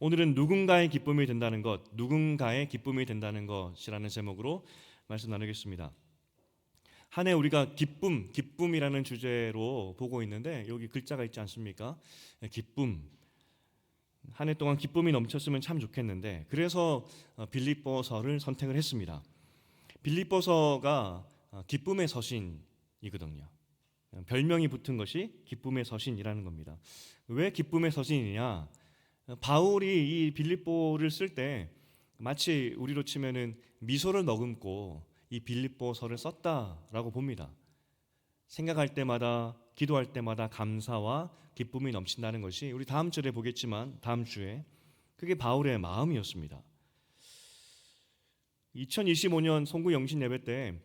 오늘은 누군가의 기쁨이 된다는 것, 누군가의 기쁨이 된다는 것이라는 제목으로 말씀 나누겠습니다. 한 해 우리가 기쁨이라는 주제로 보고 있는데 여기 글자가 있지 않습니까? 기쁨. 한 해 동안 기쁨이 넘쳤으면 참 좋겠는데 그래서 빌립보서를 선택을 했습니다. 빌립보서가 기쁨의 서신이거든요. 별명이 붙은 것이 기쁨의 서신이라는 겁니다. 왜 기쁨의 서신이냐? 바울이 이 빌립보를 쓸 때 마치 우리로 치면은 미소를 머금고 이 빌립보서를 썼다라고 봅니다. 생각할 때마다 기도할 때마다 감사와 기쁨이 넘친다는 것이 우리 다음 절에 보겠지만 다음 주에 그게 바울의 마음이었습니다. 2025년 송구 영신 예배 때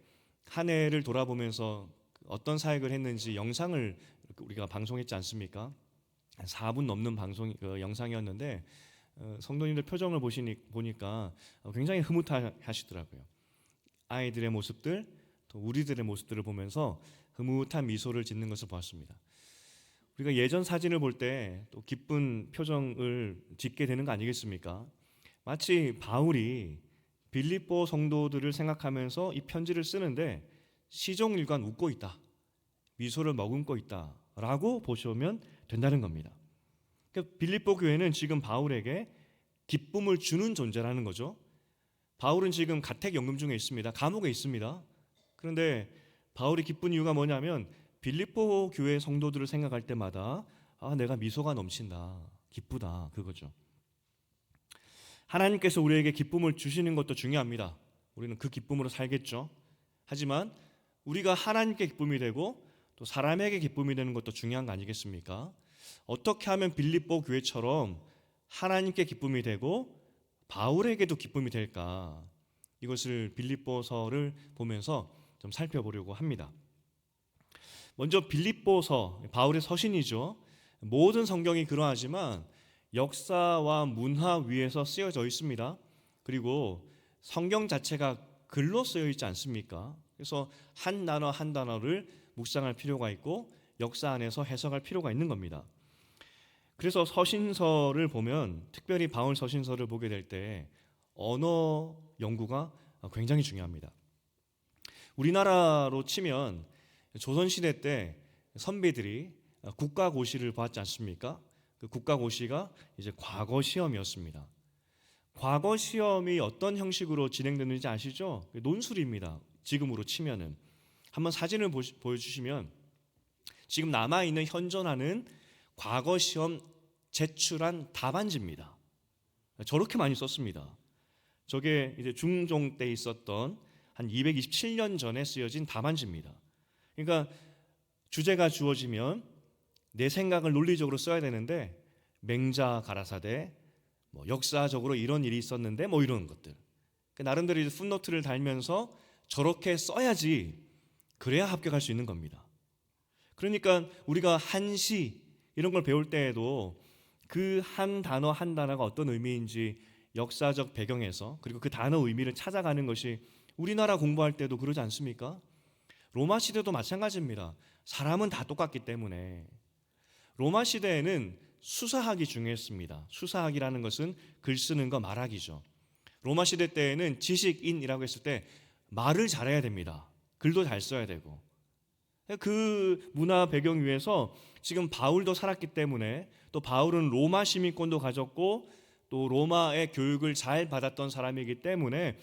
한 해를 돌아보면서 어떤 사역을 했는지 영상을 우리가 방송했지 않습니까? 4분 넘는 방송 영상이었는데 성도님들 표정을 보니까 굉장히 흐뭇하시더라고요. 아이들의 모습들, 또 우리들의 모습들을 보면서 흐뭇한 미소를 짓는 것을 보았습니다. 우리가 예전 사진을 볼 때 또 기쁜 표정을 짓게 되는 거 아니겠습니까? 마치 바울이 빌립보 성도들을 생각하면서 이 편지를 쓰는데 시종일관 웃고 있다, 미소를 머금고 있다라고 보시면 된다는 겁니다. 그러니까 빌립보 교회는 지금 바울에게 기쁨을 주는 존재라는 거죠. 바울은 지금 가택연금 중에 있습니다. 감옥에 있습니다. 그런데 바울이 기쁜 이유가 뭐냐면 빌립보 교회 성도들을 생각할 때마다 내가 미소가 넘친다, 기쁘다, 그거죠. 하나님께서 우리에게 기쁨을 주시는 것도 중요합니다. 우리는 그 기쁨으로 살겠죠. 하지만 우리가 하나님께 기쁨이 되고 또 사람에게 기쁨이 되는 것도 중요한 거 아니겠습니까? 어떻게 하면 빌립보 교회처럼 하나님께 기쁨이 되고 바울에게도 기쁨이 될까? 이것을 빌립보서를 보면서 좀 살펴보려고 합니다. 먼저 빌립보서, 바울의 서신이죠. 모든 성경이 그러하지만 역사와 문화 위에서 쓰여져 있습니다. 그리고 성경 자체가 글로 쓰여 있지 않습니까? 그래서 한 단어 한 단어를 묵상할 필요가 있고 역사 안에서 해석할 필요가 있는 겁니다. 그래서 서신서를 보면, 특별히 바울 서신서를 보게 될 때 언어 연구가 굉장히 중요합니다. 우리나라로 치면 조선시대 때 선비들이 국가고시를 봤지 않습니까? 그 국가고시가 이제 과거 시험이었습니다. 과거 시험이 어떤 형식으로 진행되는지 아시죠? 논술입니다. 지금으로 치면은. 한번 사진을 보여주시면 지금 남아있는 현존하는 과거 시험 제출한 답안지입니다. 저렇게 많이 썼습니다. 저게 이제 중종 때 있었던 한 227년 전에 쓰여진 답안지입니다. 그러니까 주제가 주어지면 내 생각을 논리적으로 써야 되는데 맹자 가라사대, 역사적으로 이런 일이 있었는데 이런 것들. 나름대로 이제 풋노트를 달면서 저렇게 써야지 그래야 합격할 수 있는 겁니다. 그러니까 우리가 한시 이런 걸 배울 때에도 그 한 단어 한 단어가 어떤 의미인지 역사적 배경에서 그리고 그 단어 의미를 찾아가는 것이 우리나라 공부할 때도 그러지 않습니까? 로마 시대도 마찬가지입니다. 사람은 다 똑같기 때문에. 로마 시대에는 수사학이 중요했습니다. 수사학이라는 것은 글 쓰는 거, 말하기죠. 로마 시대 때에는 지식인이라고 했을 때 말을 잘해야 됩니다. 글도 잘 써야 되고. 그 문화 배경 위에서 지금 바울도 살았기 때문에, 또 바울은 로마 시민권도 가졌고 또 로마의 교육을 잘 받았던 사람이기 때문에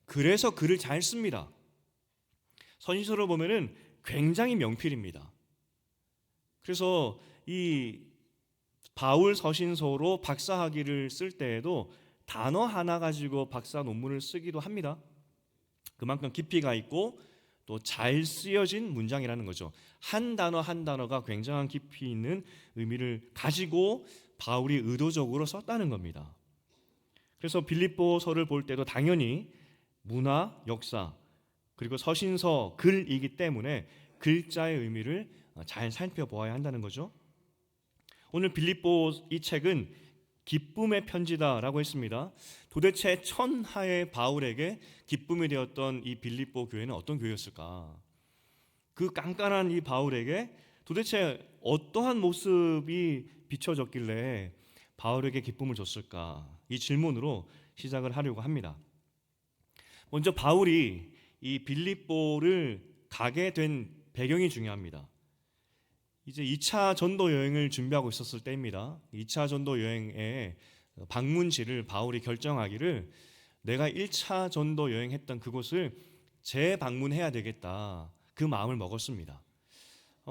그래서 글을 잘 씁니다. 서신서를 보면은 굉장히 명필입니다. 그래서 이 바울 서신서로 박사학위를 쓸 때에도 단어 하나 가지고 박사 논문을 쓰기도 합니다. 그만큼 깊이가 있고 또 잘 쓰여진 문장이라는 거죠. 한 단어 한 단어가 굉장한 깊이 있는 의미를 가지고 바울이 의도적으로 썼다는 겁니다. 그래서 빌립보서를 볼 때도 당연히 문화, 역사, 그리고 서신서, 글이기 때문에 글자의 의미를 잘 살펴보아야 한다는 거죠. 오늘 빌립보 이 책은 기쁨의 편지다라고 했습니다. 도대체 천하의 바울에게 기쁨이 되었던 이 빌립보 교회는 어떤 교회였을까? 그 깐깐한 이 바울에게 도대체 어떠한 모습이 비춰졌길래 바울에게 기쁨을 줬을까? 이 질문으로 시작을 하려고 합니다. 먼저 바울이 이 빌립보를 가게 된 배경이 중요합니다. 이제 2차 전도 여행을 준비하고 있었을 때입니다. 2차 전도 여행의 방문지를 바울이 결정하기를 내가 1차 전도 여행했던 그곳을 재방문해야 되겠다. 그 마음을 먹었습니다.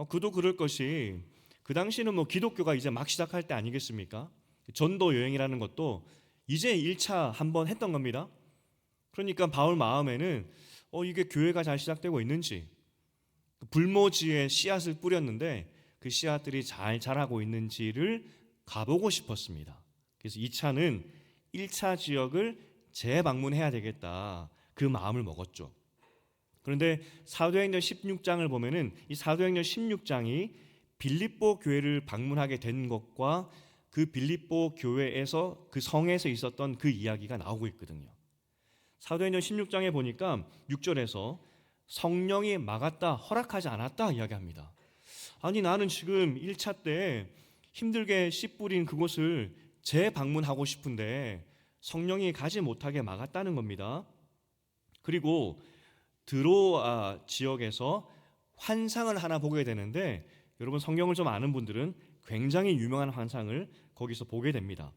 그도 그럴 것이 그 당시는 기독교가 이제 막 시작할 때 아니겠습니까? 전도 여행이라는 것도 이제 1차 한번 했던 겁니다. 그러니까 바울 마음에는 이게 교회가 잘 시작되고 있는지, 불모지에 씨앗을 뿌렸는데 그 씨앗들이 잘 자라고 있는지를 가보고 싶었습니다. 그래서 2차는 1차 지역을 재방문해야 되겠다. 그 마음을 먹었죠. 그런데 사도행전 16장을 보면은 이 사도행전 16장이 빌립보 교회를 방문하게 된 것과 그 빌립보 교회에서 그 성에서 있었던 그 이야기가 나오고 있거든요. 사도행전 16장에 보니까 6절에서 성령이 막았다, 허락하지 않았다 이야기합니다. 아니 나는 지금 1차 때 힘들게 씨 뿌린 그곳을 재방문하고 싶은데 성령이 가지 못하게 막았다는 겁니다. 그리고 드로아 지역에서 환상을 하나 보게 되는데 여러분 성경을 좀 아는 분들은 굉장히 유명한 환상을 거기서 보게 됩니다.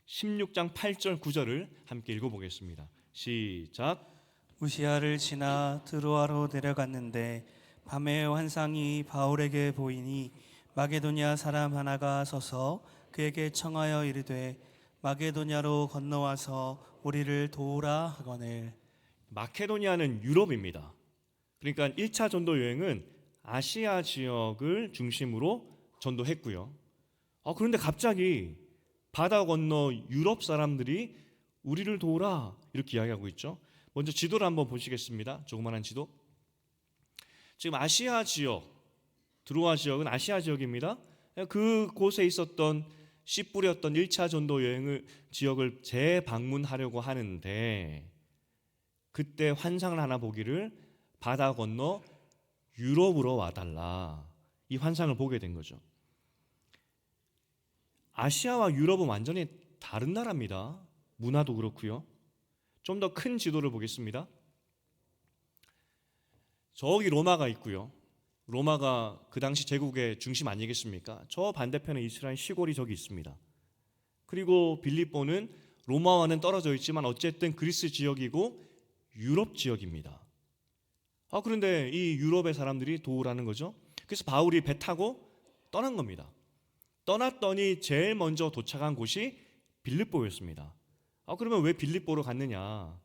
16장 8절 9절을 함께 읽어보겠습니다. 시작. 무시아를 지나 드로아로 내려갔는데 밤에 환상이 바울에게 보이니 마게도냐 사람 하나가 서서 그에게 청하여 이르되 마게도냐로 건너와서 우리를 도우라 하거늘. 마케도니아는 유럽입니다. 그러니까 1차 전도 여행은 아시아 지역을 중심으로 전도했고요. 그런데 갑자기 바다 건너 유럽 사람들이 우리를 도우라 이렇게 이야기하고 있죠. 먼저 지도를 한번 보시겠습니다. 조그만한 지도. 지금 아시아 지역, 드로아 지역은 아시아 지역입니다. 그곳에 있었던 씨 뿌렸던 1차 전도 여행을 지역을 재방문하려고 하는데 그때 환상을 하나 보기를 바다 건너 유럽으로 와달라. 이 환상을 보게 된 거죠. 아시아와 유럽은 완전히 다른 나라입니다. 문화도 그렇고요. 좀 더 큰 지도를 보겠습니다. 저기 로마가 있고요. 로마가 그 당시 제국의 중심 아니겠습니까? 저 반대편에 이스라엘 시골이 저기 있습니다. 그리고 빌립보는 로마와는 떨어져 있지만 어쨌든 그리스 지역이고 유럽 지역입니다. 그런데 이 유럽의 사람들이 도우라는 거죠. 그래서 바울이 배 타고 떠난 겁니다. 떠났더니 제일 먼저 도착한 곳이 빌립보였습니다. 그러면 왜 빌립보로 갔느냐?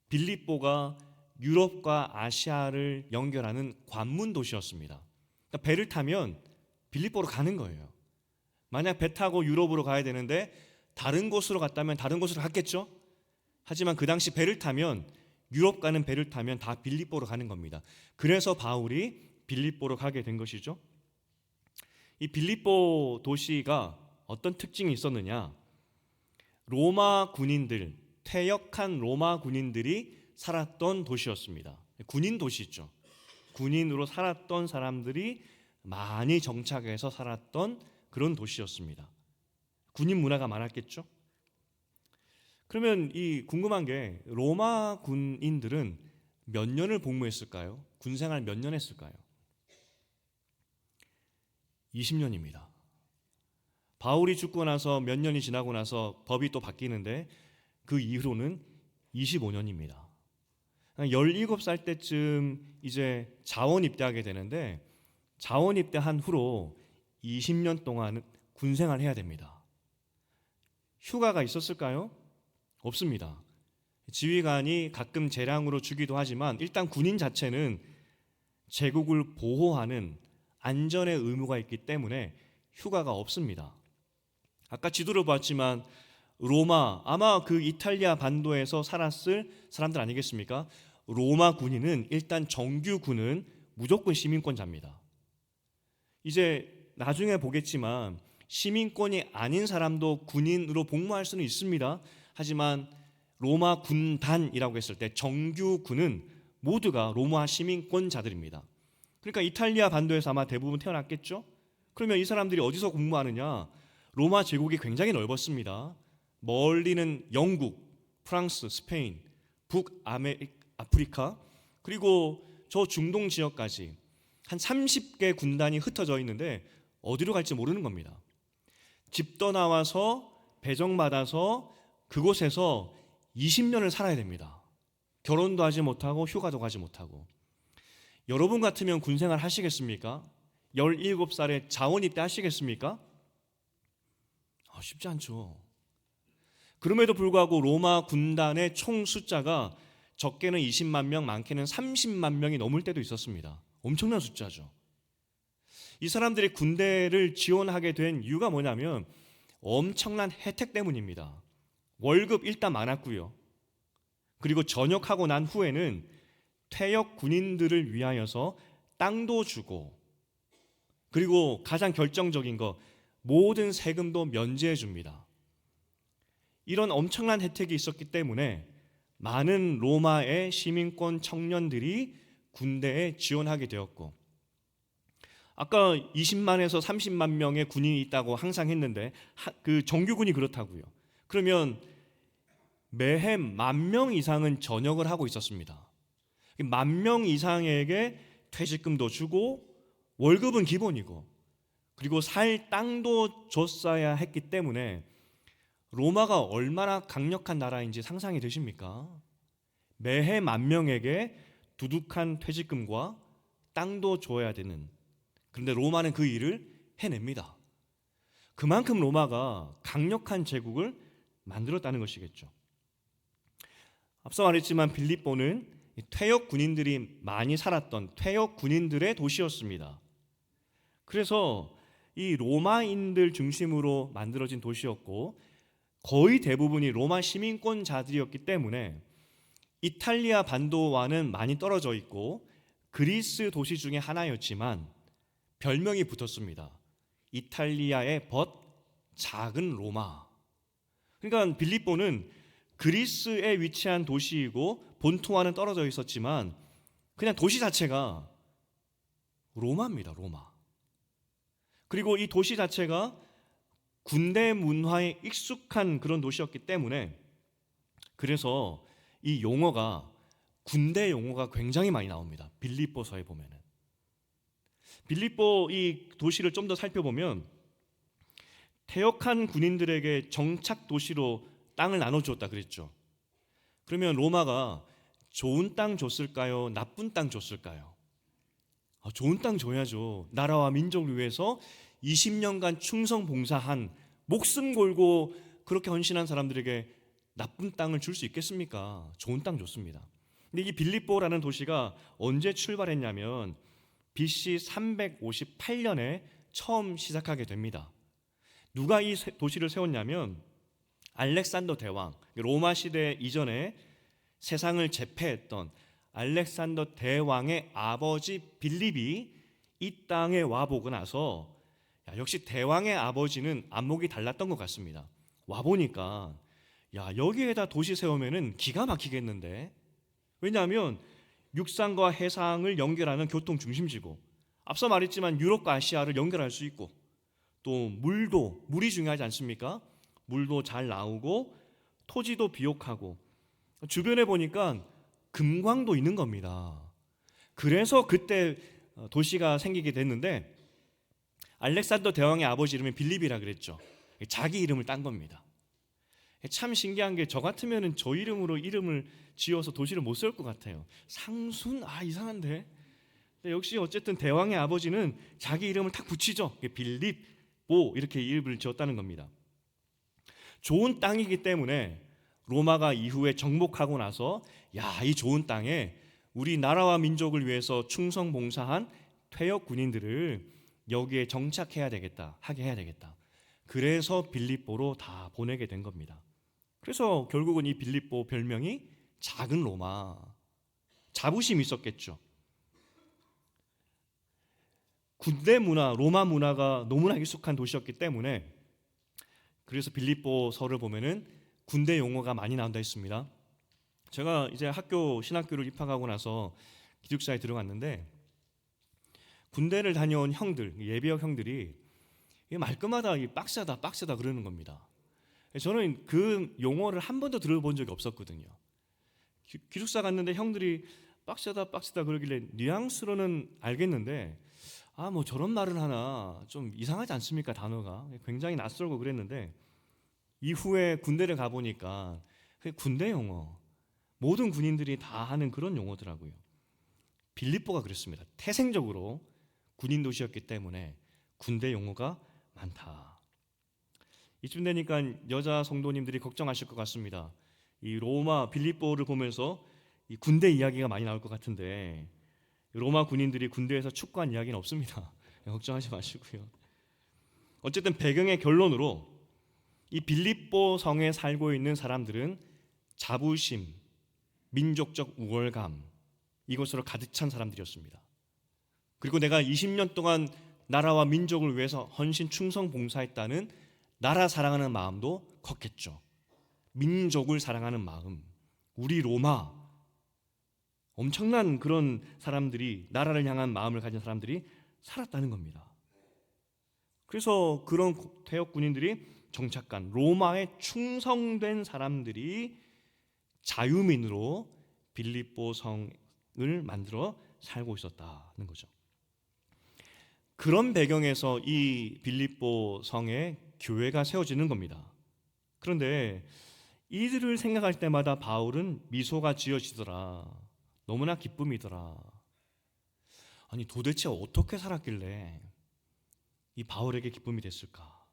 빌립보가 유럽과 아시아를 연결하는 관문 도시였습니다. 그러니까 배를 타면 빌립보로 가는 거예요. 만약 배 타고 유럽으로 가야 되는데 다른 곳으로 갔다면 다른 곳으로 갔겠죠? 하지만 그 당시 배를 타면 유럽 가는 배를 타면 다 빌립보로 가는 겁니다. 그래서 바울이 빌립보로 가게 된 것이죠. 이 빌립보 도시가 어떤 특징이 있었느냐? 로마 군인들, 퇴역한 로마 군인들이 살았던 도시였습니다. 군인 도시죠. 군인으로 살았던 사람들이 많이 정착해서 살았던 그런 도시였습니다. 군인 문화가 많았겠죠. 그러면 이 궁금한 게 로마 군인들은 몇 년을 복무했을까요? 군생활 몇 년 했을까요? 20년입니다. 바울이 죽고 나서 몇 년이 지나고 나서 법이 또 바뀌는데 그 이후로는 25년입니다. 17살 때쯤 이제 자원 입대하게 되는데 자원 입대한 후로 20년 동안 군생활 해야 됩니다. 휴가가 있었을까요? 없습니다. 지휘관이 가끔 재량으로 주기도 하지만 일단 군인 자체는 제국을 보호하는 안전의 의무가 있기 때문에 휴가가 없습니다. 아까 지도를 봤지만 로마, 아마 그 이탈리아 반도에서 살았을 사람들 아니겠습니까? 로마 군인은 일단 정규군은 무조건 시민권자입니다. 이제 나중에 보겠지만 시민권이 아닌 사람도 군인으로 복무할 수는 있습니다. 하지만 로마 군단이라고 했을 때 정규군은 모두가 로마 시민권자들입니다. 그러니까 이탈리아 반도에서 아마 대부분 태어났겠죠? 그러면 이 사람들이 어디서 복무하느냐? 로마 제국이 굉장히 넓었습니다. 멀리는 영국, 프랑스, 스페인, 북아프리카, 그리고 저 중동 지역까지 한 30개 군단이 흩어져 있는데 어디로 갈지 모르는 겁니다. 집 떠나와서 배정받아서 그곳에서 20년을 살아야 됩니다. 결혼도 하지 못하고 휴가도 가지 못하고. 여러분 같으면 군생활 하시겠습니까? 17살에 자원 입대 하시겠습니까? 쉽지 않죠. 그럼에도 불구하고 로마 군단의 총 숫자가 적게는 20만 명, 많게는 30만 명이 넘을 때도 있었습니다. 엄청난 숫자죠. 이 사람들이 군대를 지원하게 된 이유가 뭐냐면 엄청난 혜택 때문입니다. 월급 일단 많았고요. 그리고 전역하고 난 후에는 퇴역 군인들을 위하여서 땅도 주고, 그리고 가장 결정적인 거 모든 세금도 면제해 줍니다. 이런 엄청난 혜택이 있었기 때문에 많은 로마의 시민권 청년들이 군대에 지원하게 되었고, 아까 20만에서 30만 명의 군인이 있다고 항상 했는데 그 정규군이 그렇다고요. 그러면 매해 10,000명 이상은 전역을 하고 있었습니다. 10,000명 이상에게 퇴직금도 주고 월급은 기본이고, 그리고 살 땅도 줬어야 했기 때문에 로마가 얼마나 강력한 나라인지 상상이 되십니까? 매해 10,000명에게 두둑한 퇴직금과 땅도 줘야 되는, 그런데 로마는 그 일을 해냅니다. 그만큼 로마가 강력한 제국을 만들었다는 것이겠죠. 앞서 말했지만 빌립보는 퇴역 군인들이 많이 살았던 퇴역 군인들의 도시였습니다. 그래서 이 로마인들 중심으로 만들어진 도시였고, 거의 대부분이 로마 시민권자들이었기 때문에 이탈리아 반도와는 많이 떨어져 있고 그리스 도시 중에 하나였지만 별명이 붙었습니다. 이탈리아의 벗 작은 로마. 그러니까 빌립보는 그리스에 위치한 도시이고 본토와는 떨어져 있었지만 그냥 도시 자체가 로마입니다. 로마. 그리고 이 도시 자체가 군대 문화에 익숙한 그런 도시였기 때문에, 그래서 이 용어가, 군대 용어가 굉장히 많이 나옵니다. 빌립보서에 보면은. 빌립보 이 도시를 좀 더 살펴보면 퇴역한 군인들에게 정착 도시로 땅을 나눠주었다 그랬죠. 그러면 로마가 좋은 땅 줬을까요? 나쁜 땅 줬을까요? 좋은 땅 줘야죠. 나라와 민족을 위해서 20년간 충성 봉사한, 목숨 걸고 그렇게 헌신한 사람들에게 나쁜 땅을 줄 수 있겠습니까? 좋은 땅 줬습니다. 근데 이 빌립보라는 도시가 언제 출발했냐면 BC 358년에 처음 시작하게 됩니다. 누가 이 도시를 세웠냐면 알렉산더 대왕, 로마 시대 이전에 세상을 제패했던 알렉산더 대왕의 아버지 빌립이 이 땅에 와보고 나서 역시 대왕의 아버지는 안목이 달랐던 것 같습니다. 와보니까 여기에다 도시 세우면은 기가 막히겠는데, 왜냐하면 육상과 해상을 연결하는 교통 중심지고, 앞서 말했지만 유럽과 아시아를 연결할 수 있고, 또 물이 중요하지 않습니까? 물도 잘 나오고 토지도 비옥하고, 주변에 보니까 금광도 있는 겁니다. 그래서 그때 도시가 생기게 됐는데, 알렉산더 대왕의 아버지 이름이 빌립이라 그랬죠. 자기 이름을 딴 겁니다. 참 신기한 게, 저 같으면 저 이름으로 이름을 지어서 도시를 못 세울 것 같아요. 상순? 이상한데. 역시 어쨌든 대왕의 아버지는 자기 이름을 탁 붙이죠. 빌립보 이렇게 이름을 지었다는 겁니다. 좋은 땅이기 때문에 로마가 이후에 정복하고 나서 이 좋은 땅에 우리 나라와 민족을 위해서 충성 봉사한 퇴역 군인들을 여기에 정착해야 되겠다, 하게 해야 되겠다. 그래서 빌립보로 다 보내게 된 겁니다. 그래서 결국은 이 빌립보 별명이 작은 로마, 자부심이 있었겠죠. 군대 문화, 로마 문화가 너무나 익숙한 도시였기 때문에, 그래서 빌립보서를 보면은 군대 용어가 많이 나온다 했습니다. 제가 이제 신학교를 입학하고 나서 기숙사에 들어갔는데 군대를 다녀온 형들, 예비역 형들이 이 말끝마다 이 빡세다 빡세다 그러는 겁니다. 저는 그 용어를 한 번도 들어본 적이 없었거든요. 기숙사 갔는데 형들이 빡세다 빡세다 그러길래 뉘앙스로는 알겠는데 뭐 저런 말을 하나 좀 이상하지 않습니까? 단어가 굉장히 낯설고 그랬는데 이후에 군대를 가보니까 군대 용어, 모든 군인들이 다 하는 그런 용어더라고요. 빌립보가 그랬습니다. 태생적으로 군인 도시였기 때문에 군대 용어가 많다. 이쯤 되니까 여자 성도님들이 걱정하실 것 같습니다. 이 로마 빌립보를 보면서 이 군대 이야기가 많이 나올 것 같은데 로마 군인들이 군대에서 축구한 이야기는 없습니다. 걱정하지 마시고요. 어쨌든 배경의 결론으로 이 빌립보 성에 살고 있는 사람들은 자부심, 민족적 우월감 이것으로 가득 찬 사람들이었습니다. 그리고 내가 20년 동안 나라와 민족을 위해서 헌신 충성 봉사했다는 나라 사랑하는 마음도 컸겠죠. 민족을 사랑하는 마음, 우리 로마, 엄청난 그런 사람들이, 나라를 향한 마음을 가진 사람들이 살았다는 겁니다. 그래서 그런 퇴역 군인들이 정착한 로마에 충성된 사람들이 자유민으로 빌립보 성을 만들어 살고 있었다는 거죠. 그런 배경에서 이 빌립보 성에 교회가 세워지는 겁니다. 그런데 이들을 생각할 때마다 바울은 미소가 지어지더라. 너무나 기쁨이더라. 아니 도대체 어떻게 살았길래 이 바울에게 기쁨이 됐을까?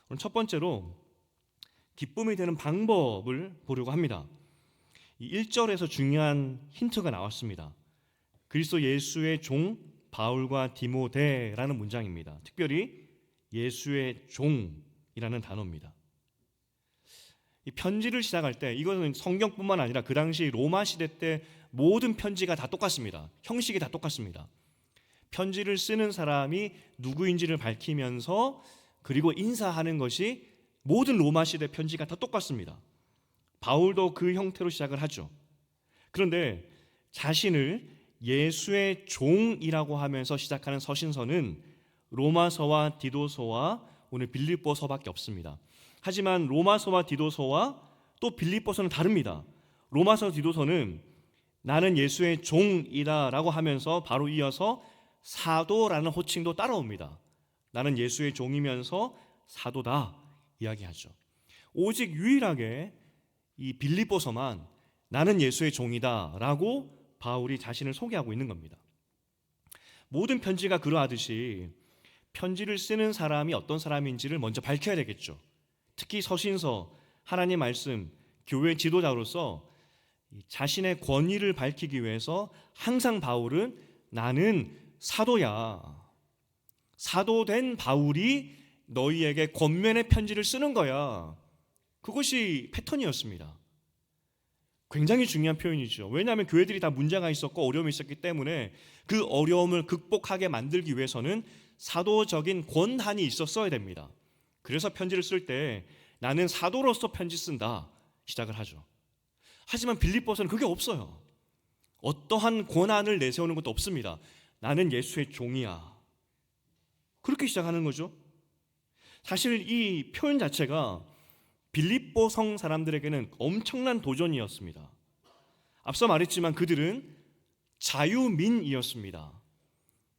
오늘 첫 번째로 기쁨이 되는 방법을 보려고 합니다. 1절에서 중요한 힌트가 나왔습니다. 그리스도 예수의 종 바울과 디모데라는 문장입니다. 특별히 예수의 종이라는 단어입니다. 이 편지를 시작할 때 이것은 성경뿐만 아니라 그 당시 로마 시대 때 모든 편지가 다 똑같습니다. 형식이 다 똑같습니다. 편지를 쓰는 사람이 누구인지를 밝히면서 그리고 인사하는 것이 모든 로마 시대 편지가 다 똑같습니다. 바울도 그 형태로 시작을 하죠. 그런데 자신을 예수의 종이라고 하면서 시작하는 서신서는 로마서와 디도서와 오늘 빌립보서밖에 없습니다. 하지만 로마서와 디도서와 또 빌립보서는 다릅니다. 로마서 디도서는 나는 예수의 종이다라고 하면서 바로 이어서 사도라는 호칭도 따라옵니다. 나는 예수의 종이면서 사도다 이야기하죠. 오직 유일하게 이 빌립보서만 나는 예수의 종이다라고 바울이 자신을 소개하고 있는 겁니다. 모든 편지가 그러하듯이 편지를 쓰는 사람이 어떤 사람인지를 먼저 밝혀야 되겠죠. 특히 서신서, 하나님 말씀, 교회 지도자로서 자신의 권위를 밝히기 위해서 항상 바울은 나는 사도야. 사도된 바울이 너희에게 권면의 편지를 쓰는 거야. 그것이 패턴이었습니다. 굉장히 중요한 표현이죠. 왜냐하면 교회들이 다 문제가 있었고 어려움이 있었기 때문에 그 어려움을 극복하게 만들기 위해서는 사도적인 권한이 있었어야 됩니다. 그래서 편지를 쓸 때 나는 사도로서 편지 쓴다 시작을 하죠. 하지만 빌립보서는 그게 없어요. 어떠한 권한을 내세우는 것도 없습니다. 나는 예수의 종이야. 그렇게 시작하는 거죠. 사실 이 표현 자체가 빌립보 성 사람들에게는 엄청난 도전이었습니다. 앞서 말했지만 그들은 자유민이었습니다.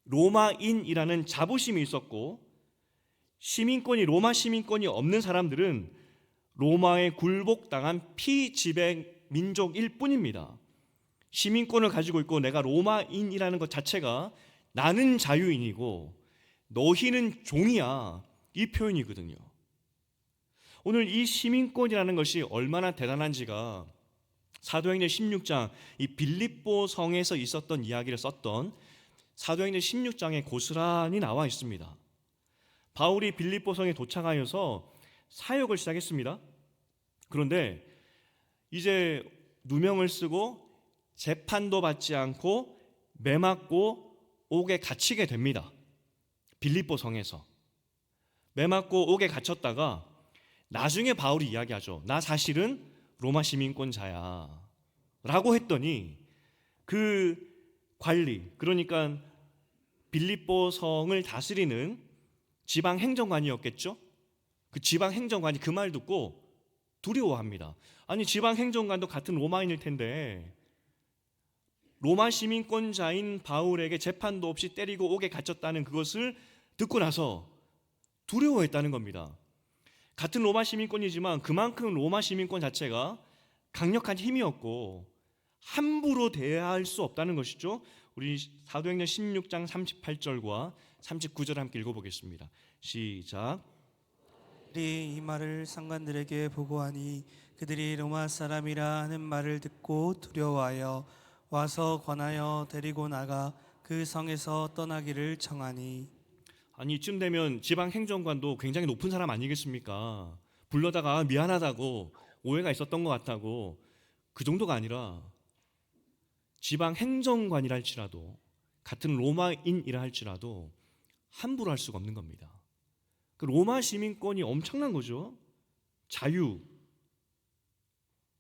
로마인이라는 자부심이 있었고 로마 시민권이 없는 사람들은 로마에 굴복당한 피지배 민족일 뿐입니다. 시민권을 가지고 있고 내가 로마인이라는 것 자체가 나는 자유인이고 너희는 종이야, 이 표현이거든요. 오늘 이 시민권이라는 것이 얼마나 대단한지가 사도행전 16장 이 빌립보 성에서 있었던 이야기를 썼던 사도행전 16장에 고스란히 나와 있습니다. 바울이 빌립보 성에 도착하여서 사역을 시작했습니다. 그런데 이제 누명을 쓰고 재판도 받지 않고 매맞고 옥에 갇히게 됩니다. 빌립보 성에서 매맞고 옥에 갇혔다가 나중에 바울이 이야기하죠. 나 사실은 로마 시민권자야 라고 했더니 그 관리, 그러니까 빌립보 성을 다스리는 지방 행정관이었겠죠? 그 지방 행정관이 그 말 듣고 두려워합니다. 아니, 지방 행정관도 같은 로마인일 텐데 로마 시민권자인 바울에게 재판도 없이 때리고 옥에 갇혔다는 그것을 듣고 나서 두려워했다는 겁니다. 같은 로마 시민권이지만 그만큼 로마 시민권 자체가 강력한 힘이었고 함부로 대할 수 없다는 것이죠. 우리 사도행전 16장 38절과 39절 함께 읽어보겠습니다. 시작. 이 말을 상관들에게 보고하니 그들이 로마 사람이라 하는 말을 듣고 두려워하여 와서 권하여 데리고 나가 그 성에서 떠나기를 청하니. 아니, 이쯤 되면 지방 행정관도 굉장히 높은 사람 아니겠습니까? 불러다가 미안하다고, 오해가 있었던 것 같다고, 그 정도가 아니라 지방 행정관이라 할지라도, 같은 로마인이라 할지라도 함부로 할 수가 없는 겁니다. 그 로마 시민권이 엄청난 거죠. 자유,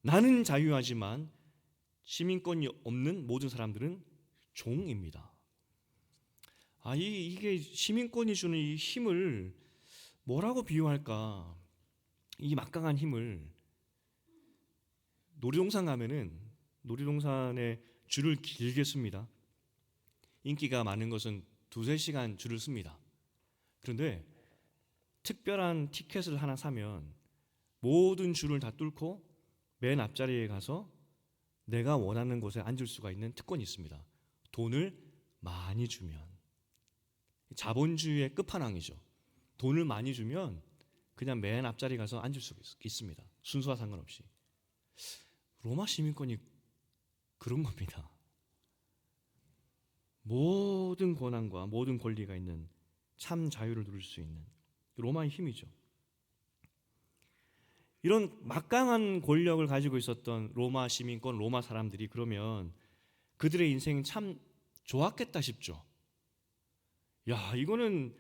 나는 자유하지만 시민권이 없는 모든 사람들은 종입니다. 이게 시민권이 주는 이 힘을 뭐라고 비유할까? 이 막강한 힘을 놀이동산 가면은 놀이동산에 줄을 길게 씁니다. 인기가 많은 것은 2-3시간 줄을 씁니다. 그런데 특별한 티켓을 하나 사면 모든 줄을 다 뚫고 맨 앞자리에 가서 내가 원하는 곳에 앉을 수가 있는 특권이 있습니다. 돈을 많이 주면. 자본주의의 끝판왕이죠. 돈을 많이 주면 그냥 맨 앞자리 가서 앉을 수 있습니다. 순서와 상관없이. 로마 시민권이 그런 겁니다. 모든 권한과 모든 권리가 있는 참 자유를 누릴 수 있는 로마의 힘이죠. 이런 막강한 권력을 가지고 있었던 로마 시민권, 로마 사람들이 그러면 그들의 인생이 참 좋았겠다 싶죠. 이거는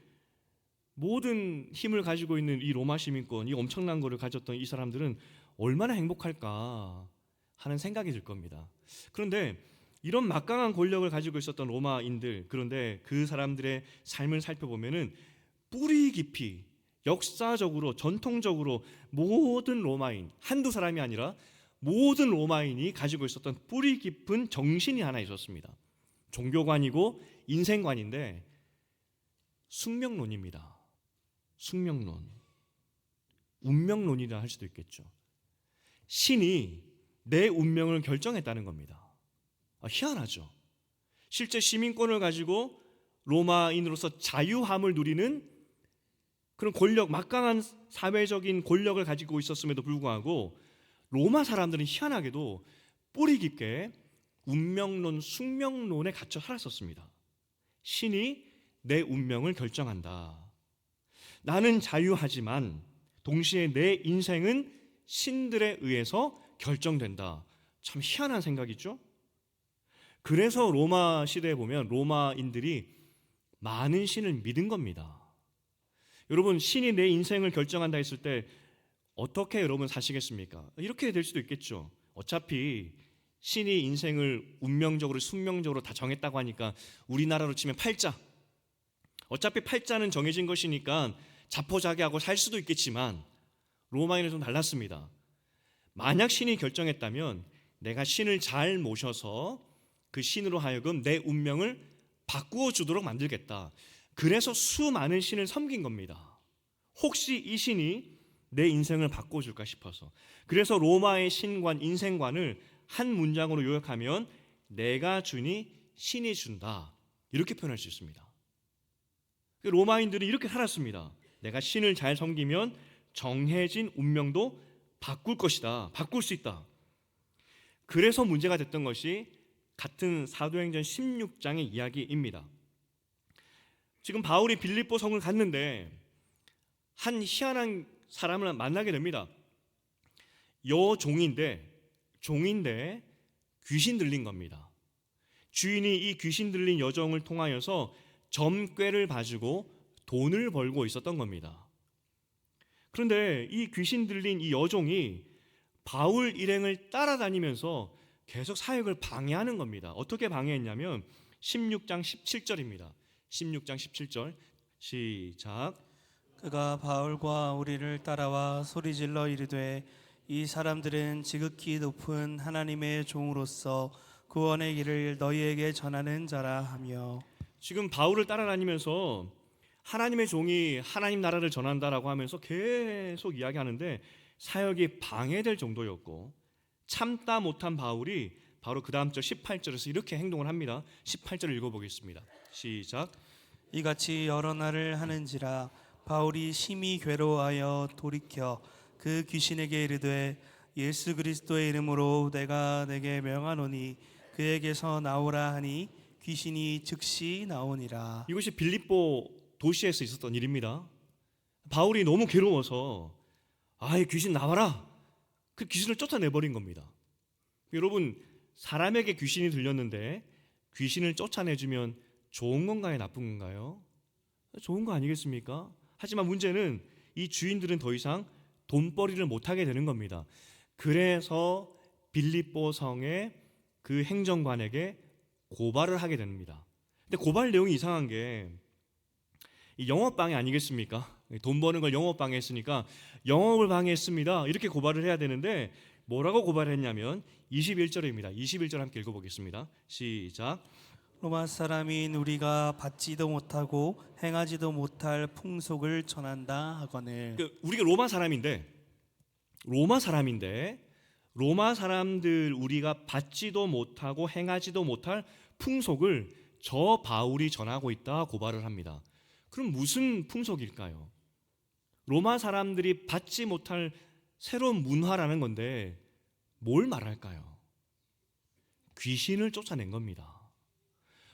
모든 힘을 가지고 있는 이 로마 시민권, 이 엄청난 거를 가졌던 이 사람들은 얼마나 행복할까 하는 생각이 들 겁니다. 그런데 이런 막강한 권력을 가지고 있었던 로마인들, 그런데 그 사람들의 삶을 살펴보면은 뿌리 깊이 역사적으로 전통적으로 모든 로마인, 한두 사람이 아니라 모든 로마인이 가지고 있었던 뿌리 깊은 정신이 하나 있었습니다. 종교관이고 인생관인데 숙명론입니다. 숙명론, 운명론이라 할 수도 있겠죠. 신이 내 운명을 결정했다는 겁니다. 희한하죠. 실제 시민권을 가지고 로마인으로서 자유함을 누리는 그런 권력, 막강한 사회적인 권력을 가지고 있었음에도 불구하고 로마 사람들은 희한하게도 뿌리 깊게 운명론, 숙명론에 갇혀 살았었습니다. 신이 내 운명을 결정한다. 나는 자유하지만 동시에 내 인생은 신들에 의해서 결정된다. 참 희한한 생각이죠. 그래서 로마 시대에 보면 로마인들이 많은 신을 믿은 겁니다. 여러분, 신이 내 인생을 결정한다 했을 때 어떻게 여러분 사시겠습니까? 이렇게 될 수도 있겠죠. 어차피 신이 인생을 운명적으로 숙명적으로 다 정했다고 하니까 우리나라로 치면 팔자, 어차피 팔자는 정해진 것이니까 자포자기하고 살 수도 있겠지만 로마인은 좀 달랐습니다. 만약 신이 결정했다면 내가 신을 잘 모셔서 그 신으로 하여금 내 운명을 바꾸어 주도록 만들겠다. 그래서 수많은 신을 섬긴 겁니다. 혹시 이 신이 내 인생을 바꿔줄까 싶어서. 그래서 로마의 신관, 인생관을 한 문장으로 요약하면 내가 주니 신이 준다. 이렇게 표현할 수 있습니다. 로마인들이 이렇게 살았습니다. 내가 신을 잘 섬기면 정해진 운명도 바꿀 것이다. 바꿀 수 있다. 그래서 문제가 됐던 것이 같은 사도행전 16장의 이야기입니다. 지금 바울이 빌립보 성을 갔는데 한 희한한 사람을 만나게 됩니다. 종인데 귀신 들린 겁니다. 주인이 이 귀신 들린 여종을 통하여서 점괘를 봐주고 돈을 벌고 있었던 겁니다. 그런데 이 귀신 들린 이 여종이 바울 일행을 따라다니면서 계속 사역을 방해하는 겁니다. 어떻게 방해했냐면 16장 17절입니다. 16장 17절 시작. 그가 바울과 우리를 따라와 소리질러 이르되 이 사람들은 지극히 높은 하나님의 종으로서 구원의 길을 너희에게 전하는 자라 하며. 지금 바울을 따라다니면서 하나님의 종이 하나님 나라를 전한다라고 하면서 계속 이야기하는데 사역이 방해될 정도였고 참다 못한 바울이 바로 그 다음 절 18절에서 이렇게 행동을 합니다. 18절을 읽어보겠습니다. 시작. 이같이 여러 날을 하는지라 바울이 심히 괴로워하여 돌이켜 그 귀신에게 이르되 예수 그리스도의 이름으로 내가 내게 명하노니 그에게서 나오라 하니 귀신이 즉시 나오니라. 이것이 빌립보 도시에서 있었던 일입니다. 바울이 너무 괴로워서 아이 귀신 나와라, 그 귀신을 쫓아내버린 겁니다. 여러분, 사람에게 귀신이 들렸는데 귀신을 쫓아내주면 좋은 건가요, 나쁜 건가요? 좋은 거 아니겠습니까? 하지만 문제는 이 주인들은 더 이상 돈벌이를 못하게 되는 겁니다. 그래서 빌립보 성의 그 행정관에게 고발을 하게 됩니다. 근데 고발 내용이 이상한 게 이 영업 방해 아니겠습니까? 돈 버는 걸 영업 방해했으니까 영업을 방해했습니다, 이렇게 고발을 해야 되는데 뭐라고 고발했냐면 21절입니다. 21절 함께 읽어보겠습니다. 시작. 로마 사람인 우리가 받지도 못하고 행하지도 못할 풍속을 전한다 하거늘. 우리가 로마 사람들 우리가 받지도 못하고 행하지도 못할 풍속을 저 바울이 전하고 있다 고발을 합니다. 그럼 무슨 풍속일까요? 로마 사람들이 받지 못할 새로운 문화라는 건데 뭘 말할까요? 귀신을 쫓아낸 겁니다.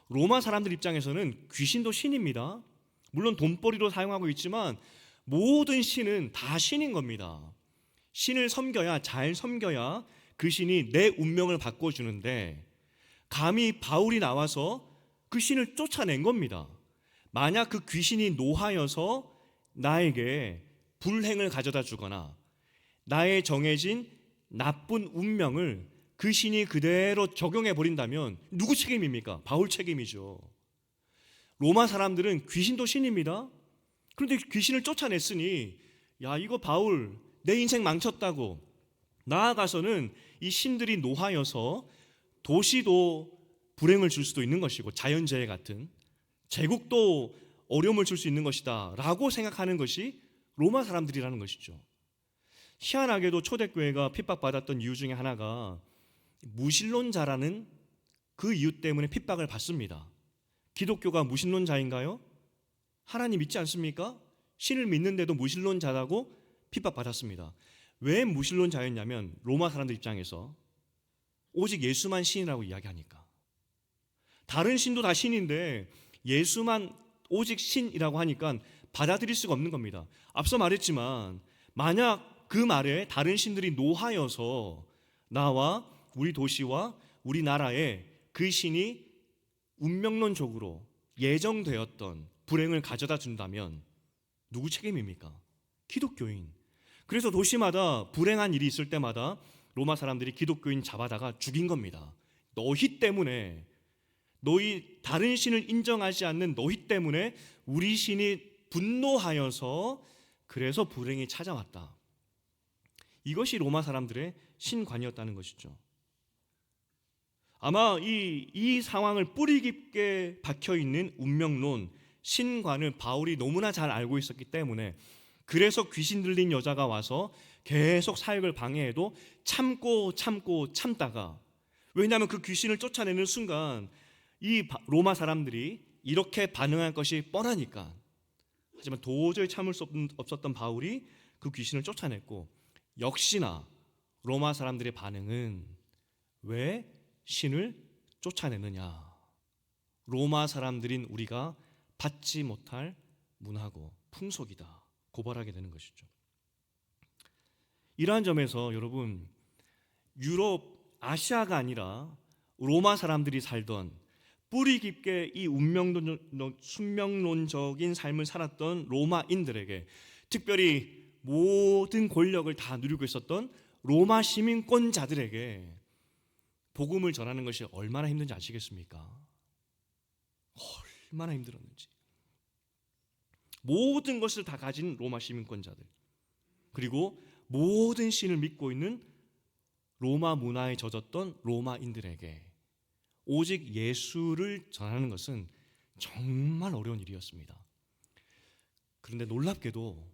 로마 사람들 입장에서는 귀신도 신입니다. 물론 돈벌이로 사용하고 있지만 모든 신은 다 신인 겁니다. 신을 잘 섬겨야 그 신이 내 운명을 바꿔주는데 감히 바울이 나와서 그 신을 쫓아낸 겁니다. 만약 그 귀신이 노하여서 나에게 불행을 가져다 주거나 나의 정해진 나쁜 운명을 그 신이 그대로 적용해 버린다면 누구 책임입니까? 바울 책임이죠. 로마 사람들은 귀신도 신입니다. 그런데 귀신을 쫓아냈으니 야, 이거 바울 내 인생 망쳤다고, 나아가서는 이 신들이 노하여서 도시도 불행을 줄 수도 있는 것이고 자연재해 같은 제국도 어려움을 줄 수 있는 것이다 라고 생각하는 것이 로마 사람들이라는 것이죠. 희한하게도 초대교회가 핍박받았던 이유 중에 하나가 무신론자라는 그 이유 때문에 핍박을 받습니다. 기독교가 무신론자인가요? 하나님 믿지 않습니까? 신을 믿는데도 무신론자라고 핍박받았습니다. 왜 무신론자였냐면 로마 사람들 입장에서 오직 예수만 신이라고 이야기하니까. 다른 신도 다 신인데 예수만 오직 신이라고 하니까 받아들일 수가 없는 겁니다. 앞서 말했지만 만약 그 말에 다른 신들이 노하여서 나와 우리 도시와 우리 나라에 그 신이 운명론적으로 예정되었던 불행을 가져다 준다면 누구 책임입니까? 기독교인. 그래서 도시마다 불행한 일이 있을 때마다 로마 사람들이 기독교인 잡아다가 죽인 겁니다. 너희 때문에, 너희 다른 신을 인정하지 않는 너희 때문에 우리 신이 분노하여서 그래서 불행이 찾아왔다. 이것이 로마 사람들의 신관이었다는 것이죠. 아마 이 상황을 뿌리 깊게 박혀있는 운명론, 신관을 바울이 너무나 잘 알고 있었기 때문에 그래서 귀신 들린 여자가 와서 계속 사역을 방해해도 참다가, 왜냐하면 그 귀신을 쫓아내는 순간 이 로마 사람들이 이렇게 반응할 것이 뻔하니까. 하지만 도저히 참을 수 없었던 바울이 그 귀신을 쫓아냈고, 역시나 로마 사람들의 반응은 왜 신을 쫓아내느냐, 로마 사람들인 우리가 받지 못할 문화고 풍속이다 고발하게 되는 것이죠. 이러한 점에서 여러분, 유럽, 아시아가 아니라 로마 사람들이 살던 뿌리 깊게 이 운명론적인 삶을 살았던 로마인들에게, 특별히 모든 권력을 다 누리고 있었던 로마 시민권자들에게 복음을 전하는 것이 얼마나 힘든지 아시겠습니까? 얼마나 힘들었는지. 모든 것을 다 가진 로마 시민권자들, 그리고 모든 신을 믿고 있는 로마 문화에 젖었던 로마인들에게 오직 예수를 전하는 것은 정말 어려운 일이었습니다. 그런데 놀랍게도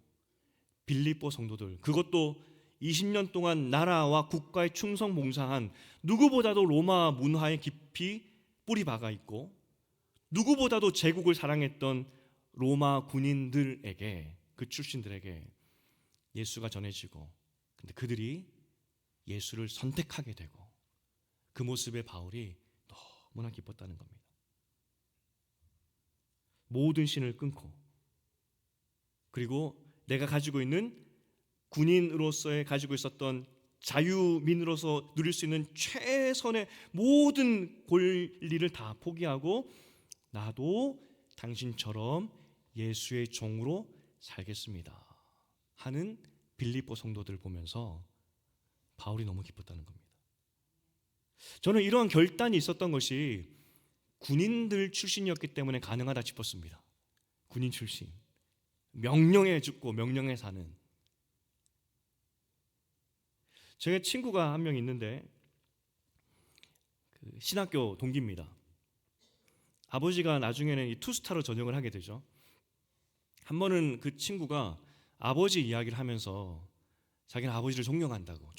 빌립보 성도들, 그것도 20년 동안 나라와 국가에 충성 봉사한 누구보다도 로마 문화에 깊이 뿌리 박아 있고 누구보다도 제국을 사랑했던 로마 군인들에게, 그 출신들에게 예수가 전해지고, 근데 그들이 예수를 선택하게 되고 그 모습에 바울이 너무나 기뻤다는 겁니다. 모든 신을 끊고, 그리고 내가 가지고 있는 군인으로서의 가지고 있었던 자유민으로서 누릴 수 있는 최선의 모든 권리를 다 포기하고 나도 당신처럼 예수의 종으로 살겠습니다 하는 빌립보 성도들을 보면서 바울이 너무 기뻤다는 겁니다. 저는 이러한 결단이 있었던 것이 군인들 출신이었기 때문에 가능하다 싶었습니다. 군인 출신, 명령에 죽고 명령에 사는. 제 친구가 한 명 있는데 신학교 동기입니다. 아버지가 나중에는 이 투스타로 전역을 하게 되죠. 한 번은 그 친구가 아버지 이야기를 하면서 자기는 아버지를 존경한다고.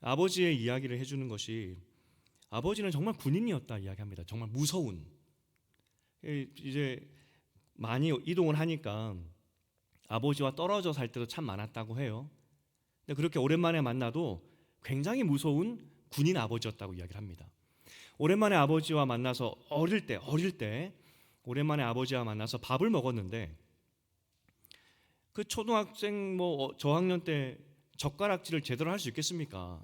아버지의 이야기를 해주는 것이, 아버지는 정말 군인이었다 이야기합니다. 정말 무서운. 이제 많이 이동을 하니까 아버지와 떨어져 살 때도 참 많았다고 해요. 근데 그렇게 오랜만에 만나도 굉장히 무서운 군인 아버지였다고 이야기를 합니다. 오랜만에 아버지와 만나서 어릴 때 오랜만에 아버지와 만나서 밥을 먹었는데, 그 초등학생 저학년 때 젓가락질을 제대로 할 수 있겠습니까?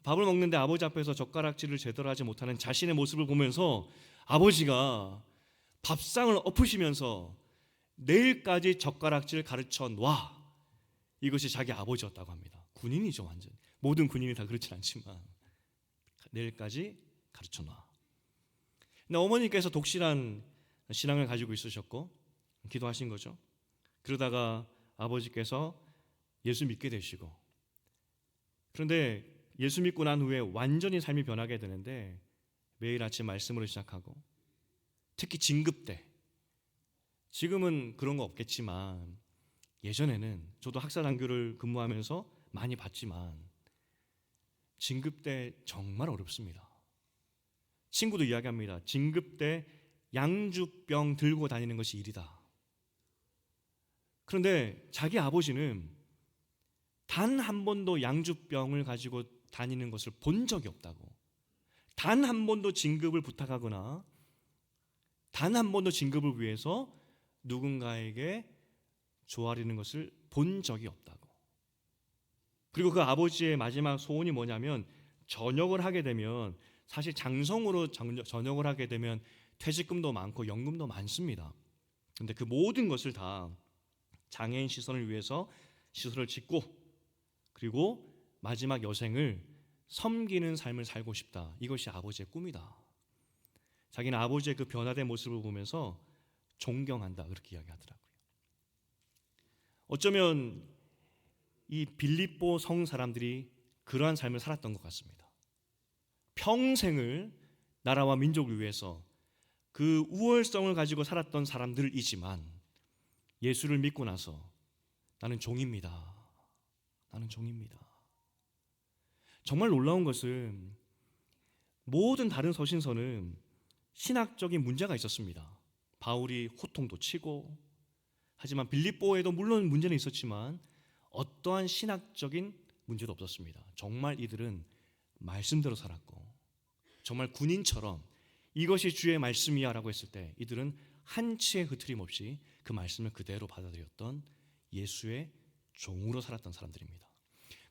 밥을 먹는데 아버지 앞에서 젓가락질을 제대로 하지 못하는 자신의 모습을 보면서 아버지가 밥상을 엎으시면서 내일까지 젓가락질 가르쳐 놔, 이것이 자기 아버지였다고 합니다. 군인이죠, 완전. 모든 군인이 다 그렇진 않지만 내일까지 가르쳐 놔. 근데 어머니께서 독실한 신앙을 가지고 있으셨고 기도하신 거죠. 그러다가 아버지께서 예수 믿게 되시고, 그런데 예수 믿고 난 후에 완전히 삶이 변하게 되는데 매일 아침 말씀으로 시작하고, 특히 진급 때, 지금은 그런 거 없겠지만 예전에는 저도 학사단교를 근무하면서 많이 봤지만 진급 때 정말 어렵습니다. 친구도 이야기합니다. 진급 때 양주병 들고 다니는 것이 일이다. 그런데 자기 아버지는 단 한 번도 양주병을 가지고 다니는 것을 본 적이 없다고, 단 한 번도 진급을 부탁하거나 단 한 번도 진급을 위해서 누군가에게 조아리는 것을 본 적이 없다고. 그리고 그 아버지의 마지막 소원이 뭐냐면, 전역을 하게 되면, 사실 장성으로 전역을 하게 되면 퇴직금도 많고 연금도 많습니다. 그런데 그 모든 것을 다 장애인 시설을 위해서 시설을 짓고, 그리고 마지막 여생을 섬기는 삶을 살고 싶다. 이것이 아버지의 꿈이다. 자기는 아버지의 그 변화된 모습을 보면서 존경한다, 그렇게 이야기하더라고요. 어쩌면 이 빌립보 성 사람들이 그러한 삶을 살았던 것 같습니다. 평생을 나라와 민족을 위해서 그 우월성을 가지고 살았던 사람들이지만 예수를 믿고 나서 나는 종입니다. 나는 종입니다. 정말 놀라운 것은 모든 다른 서신서는 신학적인 문제가 있었습니다. 바울이 호통도 치고, 하지만 빌립보에도 물론 문제는 있었지만 어떠한 신학적인 문제도 없었습니다. 정말 이들은 말씀대로 살았고, 정말 군인처럼 이것이 주의 말씀이야 라고 했을 때 이들은 한치의 흐트림 없이 그 말씀을 그대로 받아들였던 예수의 종으로 살았던 사람들입니다.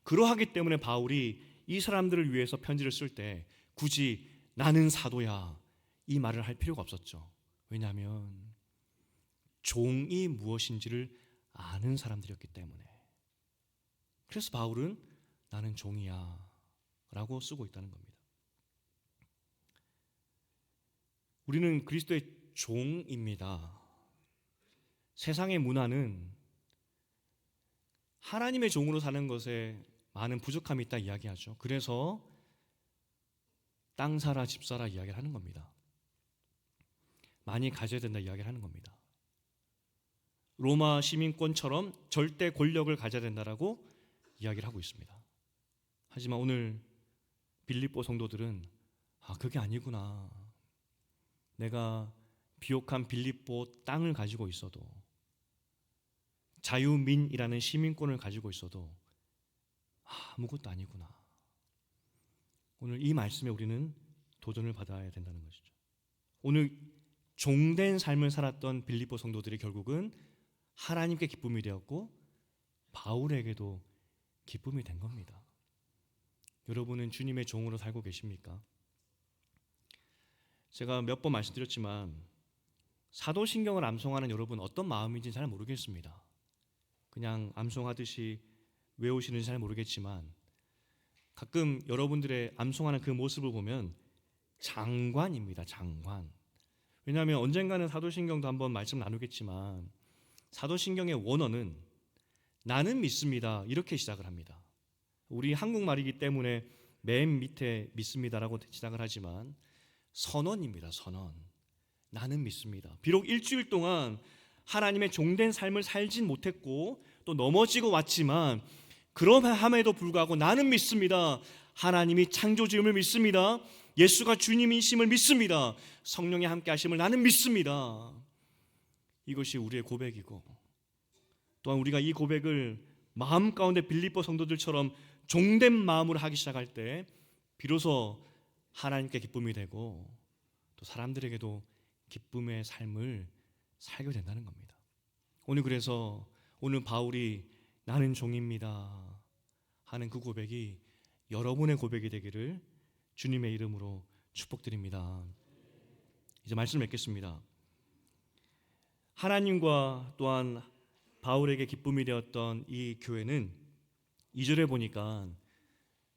그러하기 때문에 바울이 이 사람들을 위해서 편지를 쓸 때 굳이 나는 사도야 이 말을 할 필요가 없었죠. 왜냐하면 종이 무엇인지를 아는 사람들이었기 때문에. 그래서 바울은 나는 종이야 라고 쓰고 있다는 겁니다. 우리는 그리스도의 종입니다. 세상의 문화는 하나님의 종으로 사는 것에 많은 부족함이 있다 이야기하죠. 그래서 땅 사라 집 사라 이야기를 하는 겁니다. 많이 가져야 된다 이야기를 하는 겁니다. 로마 시민권처럼 절대 권력을 가져야 된다라고 이야기를 하고 있습니다. 하지만 오늘 빌립보 성도들은 그게 아니구나. 내가 비옥한 빌립보 땅을 가지고 있어도, 자유민이라는 시민권을 가지고 있어도 아무것도 아니구나. 오늘 이 말씀에 우리는 도전을 받아야 된다는 것이죠. 오늘 종된 삶을 살았던 빌립보 성도들이 결국은 하나님께 기쁨이 되었고 바울에게도 기쁨이 된 겁니다. 여러분은 주님의 종으로 살고 계십니까? 제가 몇 번 말씀드렸지만 사도신경을 암송하는 여러분 어떤 마음인지 잘 모르겠습니다. 그냥 암송하듯이 외우시는지 잘 모르겠지만 가끔 여러분들의 암송하는 그 모습을 보면 장관입니다. 장관. 왜냐하면 언젠가는 사도신경도 한번 말씀 나누겠지만 사도신경의 원어는 나는 믿습니다 이렇게 시작을 합니다. 우리 한국말이기 때문에 맨 밑에 믿습니다라고 시작을 하지만 선언입니다. 선언. 나는 믿습니다. 비록 일주일 동안 하나님의 종된 삶을 살진 못했고 또 넘어지고 왔지만 그럼함에도 불구하고 나는 믿습니다. 하나님이 창조주임을 믿습니다. 예수가 주님이심을 믿습니다. 성령의 함께 하심을 나는 믿습니다. 이것이 우리의 고백이고 또한 우리가 이 고백을 마음 가운데 빌립보 성도들처럼 종된 마음으로 하기 시작할 때 비로소 하나님께 기쁨이 되고 또 사람들에게도 기쁨의 삶을 살게 된다는 겁니다. 그래서 오늘 바울이 나는 종입니다 하는 그 고백이 여러분의 고백이 되기를 주님의 이름으로 축복드립니다. 이제 말씀을 맺겠습니다. 하나님과 또한 바울에게 기쁨이 되었던 이 교회는 2절에 보니까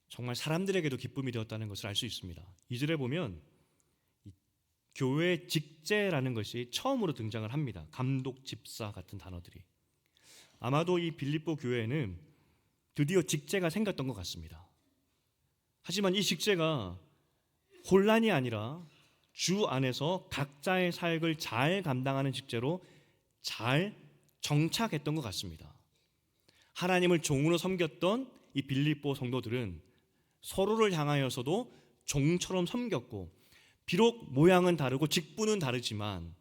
정말 사람들에게도 기쁨이 되었다는 것을 알 수 있습니다. 2절에 보면 교회 직제라는 것이 처음으로 등장을 합니다. 감독, 집사 같은 단어들이. 아마도 이 빌립보 교회에는 드디어 직제가 생겼던 것 같습니다. 하지만 이 직제가 혼란이 아니라 주 안에서 각자의 사역을 잘 감당하는 직제로 잘 정착했던 것 같습니다. 하나님을 종으로 섬겼던 이 빌립보 성도들은 서로를 향하여서도 종처럼 섬겼고 비록 모양은 다르고 직분은 다르지만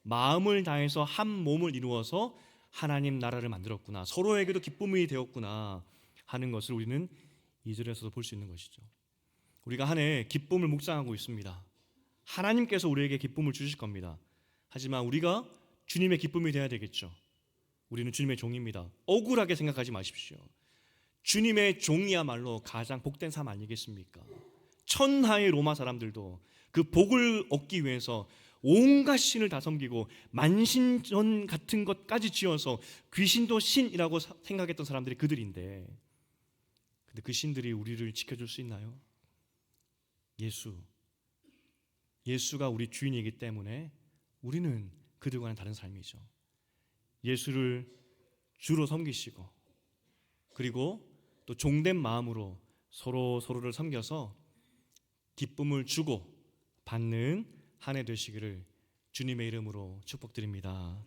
마음을 다해서 한 몸을 이루어서 하나님 나라를 만들었구나, 서로에게도 기쁨이 되었구나 하는 것을 우리는 2절에서도 볼 수 있는 것이죠. 우리가 한 해 기쁨을 묵상하고 있습니다. 하나님께서 우리에게 기쁨을 주실 겁니다. 하지만 우리가 주님의 기쁨이 되어야 되겠죠. 우리는 주님의 종입니다. 억울하게 생각하지 마십시오. 주님의 종이야말로 가장 복된 삶 아니겠습니까? 천하의 로마 사람들도 그 복을 얻기 위해서 온갖 신을 다 섬기고 만신전 같은 것까지 지어서 귀신도 신이라고 생각했던 사람들이 그들인데, 근데 그 신들이 우리를 지켜줄 수 있나요? 예수가 우리 주인이기 때문에 우리는 그들과는 다른 삶이죠. 예수를 주로 섬기시고 그리고 또 종된 마음으로 서로를 섬겨서 기쁨을 주고 받는 한 해 되시기를 주님의 이름으로 축복드립니다.